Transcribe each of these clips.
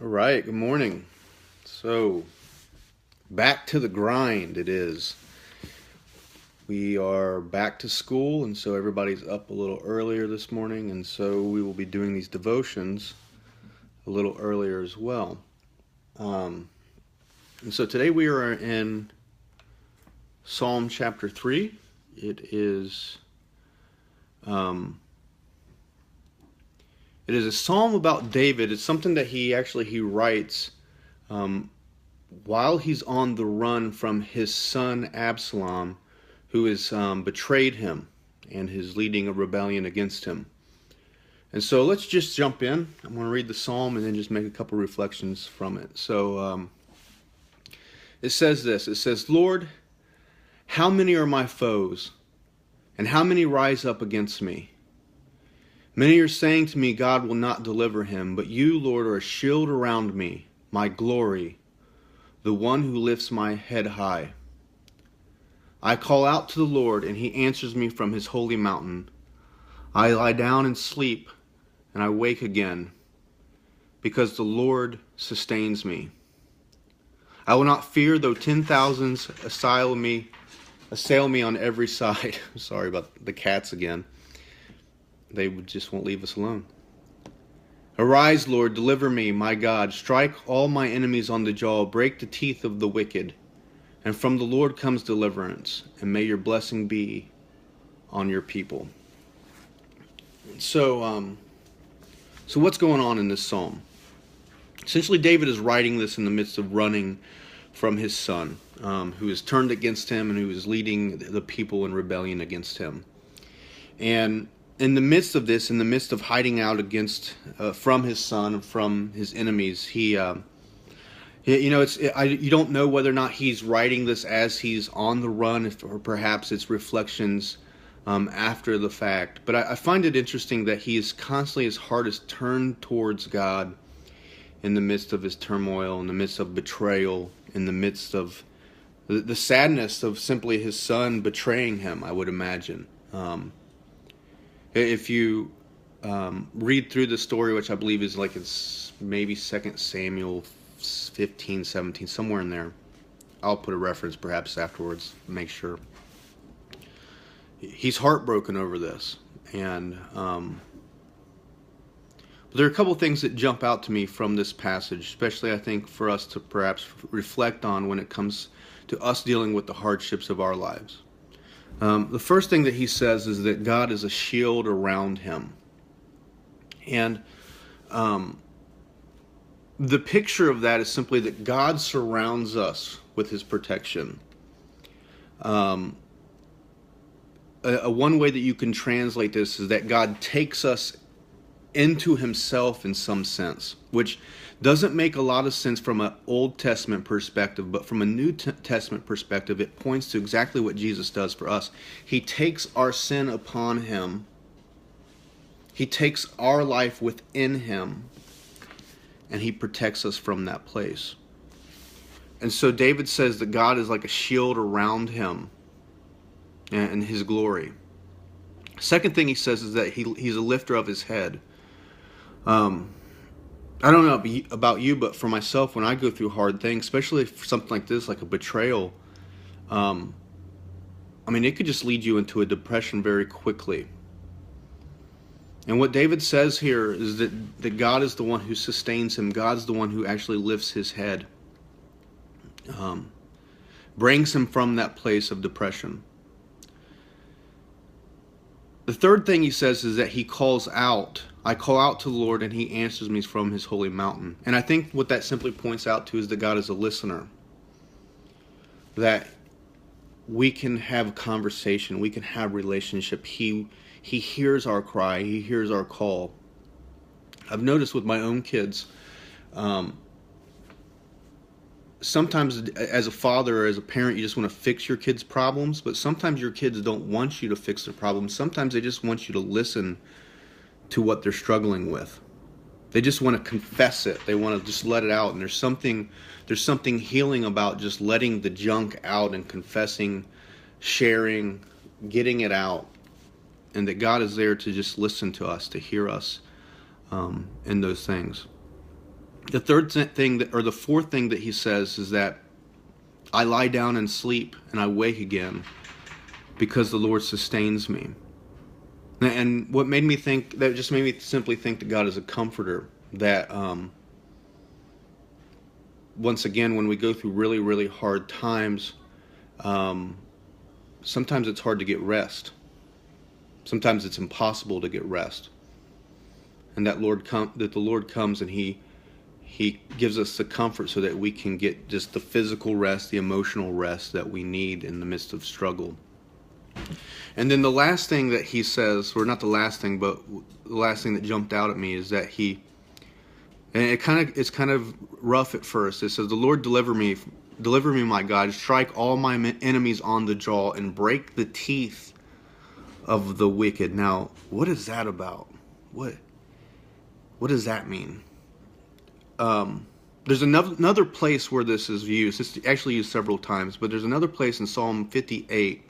All right, good morning. So, back to the grind it is. We are back to school, and so everybody's up a little earlier this morning, and so we will be doing these devotions a little earlier as well. Um, and so today we are in Psalm chapter 3. It is um, it is a psalm about David. It's something that he writes um, while he's on the run from his son Absalom, who has betrayed him and is leading a rebellion against him. And so let's just jump in. I'm going to read the psalm and then just make a couple reflections from it. So it says this. It says, Lord, how many are my foes, and how many rise up against me? Many are saying to me, God will not deliver him, but you, Lord, are a shield around me, my glory, the one who lifts my head high. I call out to the Lord, and he answers me from his holy mountain. I lie down and sleep, and I wake again, because the Lord sustains me. I will not fear though 10,000s assail me on every side. Sorry about the cats again. They just won't leave us alone. Arise, Lord, deliver me, my God. Strike all my enemies on the jaw. Break the teeth of the wicked. And from the Lord comes deliverance, and may your blessing be on your people. So what's going on in this psalm? Essentially, David is writing this in the midst of running from his son, who has turned against him and who is leading the people in rebellion against him. And in the midst of this, in the midst of hiding out from his son, from his enemies, you don't know whether or not he's writing this as he's on the run, or perhaps it's reflections after the fact. But I find it interesting that he is constantly, his heart is turned towards God in the midst of his turmoil, in the midst of betrayal, in the midst of the sadness of simply his son betraying him, I would imagine. If you read through the story, which I believe is it's maybe 2 Samuel 15, 17, somewhere in there. I'll put a reference perhaps afterwards, make sure. He's heartbroken over this. And there are a couple things that jump out to me from this passage, especially I think for us to perhaps reflect on when it comes to us dealing with the hardships of our lives. The first thing that he says is that God is a shield around him. And the picture of that is simply that God surrounds us with his protection. One way that you can translate this is that God takes us into himself in some sense, which doesn't make a lot of sense from an Old Testament perspective, but from a New Testament perspective, it points to exactly what Jesus does for us. He takes our sin upon him. He takes our life within him, and he protects us from that place. And so David says that God is like a shield around him and his glory. Second thing he says is that he's a lifter of his head. I don't know about you, but for myself, when I go through hard things, especially for something like this, like a betrayal, it could just lead you into a depression very quickly. And what David says here is that God is the one who sustains him. God's the one who actually lifts his head, brings him from that place of depression. The third thing he says is that he calls out. I call out to the Lord, and he answers me from his holy mountain. And I think what that simply points out to is that God is a listener. That we can have a conversation, we can have relationship. He hears our cry, he hears our call. I've noticed with my own kids, sometimes as a father or as a parent, you just want to fix your kids' problems, but sometimes your kids don't want you to fix their problems. Sometimes they just want you to listen to what they're struggling with. They just want to confess it. They want to just let it out. And there's something healing about just letting the junk out and confessing, sharing, getting it out. And that God is there to just listen to us, to hear us in those things. The third thing that, or the fourth thing that he says is that I lie down and sleep and I wake again because the Lord sustains me. And what made me think, that just made me simply think that God is a comforter, that once again, when we go through really, really hard times, sometimes it's hard to get rest. Sometimes it's impossible to get rest. And that the Lord comes and He gives us the comfort so that we can get just the physical rest, the emotional rest that we need in the midst of struggle. And then the last thing that he says, or not the last thing, but the last thing that jumped out at me is that and it's kind of rough at first. It says, "The Lord deliver me, my God. Strike all my enemies on the jaw and break the teeth of the wicked." Now, what is that about? What does that mean? There's another place where this is used. It's actually used several times, but there's another place in Psalm 58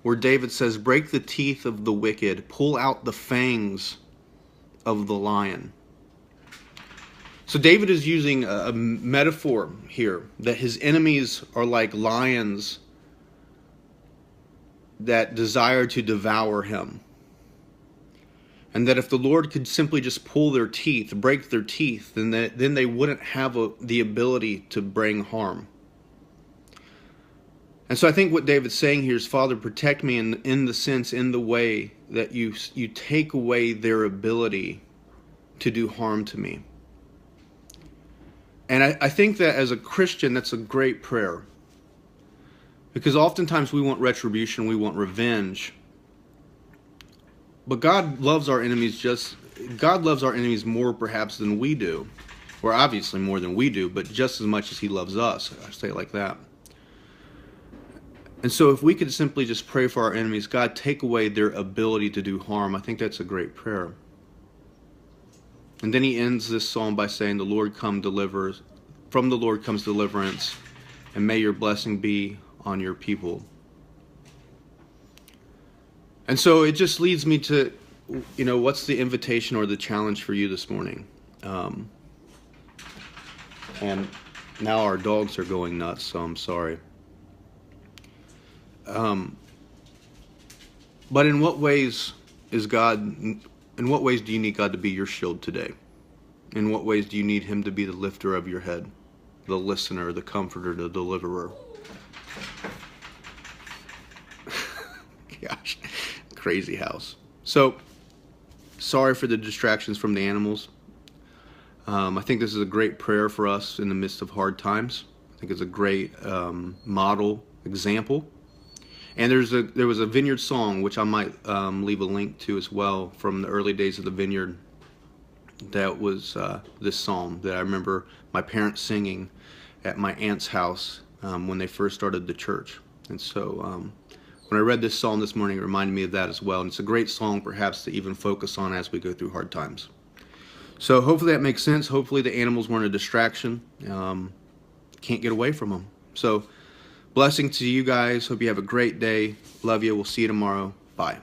where David says, "Break the teeth of the wicked, pull out the fangs of the lion." So David is using a metaphor here that his enemies are like lions that desire to devour him. And that if the Lord could simply just pull their teeth, break their teeth, then they wouldn't have the ability to bring harm. And so I think what David's saying here is, Father, protect me in the way that you take away their ability to do harm to me. And I think that as a Christian, that's a great prayer. Because oftentimes we want retribution, we want revenge. But God loves our enemies more perhaps than we do. Or obviously more than we do, but just as much as He loves us. I say it like that. And so if we could simply just pray for our enemies, God, take away their ability to do harm, I think that's a great prayer. And then he ends this psalm by saying, "The Lord delivers. From the Lord comes deliverance, and may your blessing be on your people." And so it just leads me to, what's the invitation or the challenge for you this morning? And now our dogs are going nuts, so I'm sorry. But in what ways do you need God to be your shield today? In what ways do you need Him to be the lifter of your head, the listener, the comforter, the deliverer? Gosh, crazy house. So, sorry for the distractions from the animals. I think this is a great prayer for us in the midst of hard times. I think it's a great model example. And there was a Vineyard song, which I might leave a link to as well, from the early days of the Vineyard. That was this psalm that I remember my parents singing at my aunt's house when they first started the church. And so when I read this psalm this morning, it reminded me of that as well. And it's a great song perhaps to even focus on as we go through hard times. So hopefully that makes sense. Hopefully the animals weren't a distraction. Can't get away from them. So blessing to you guys. Hope you have a great day. Love you. We'll see you tomorrow. Bye.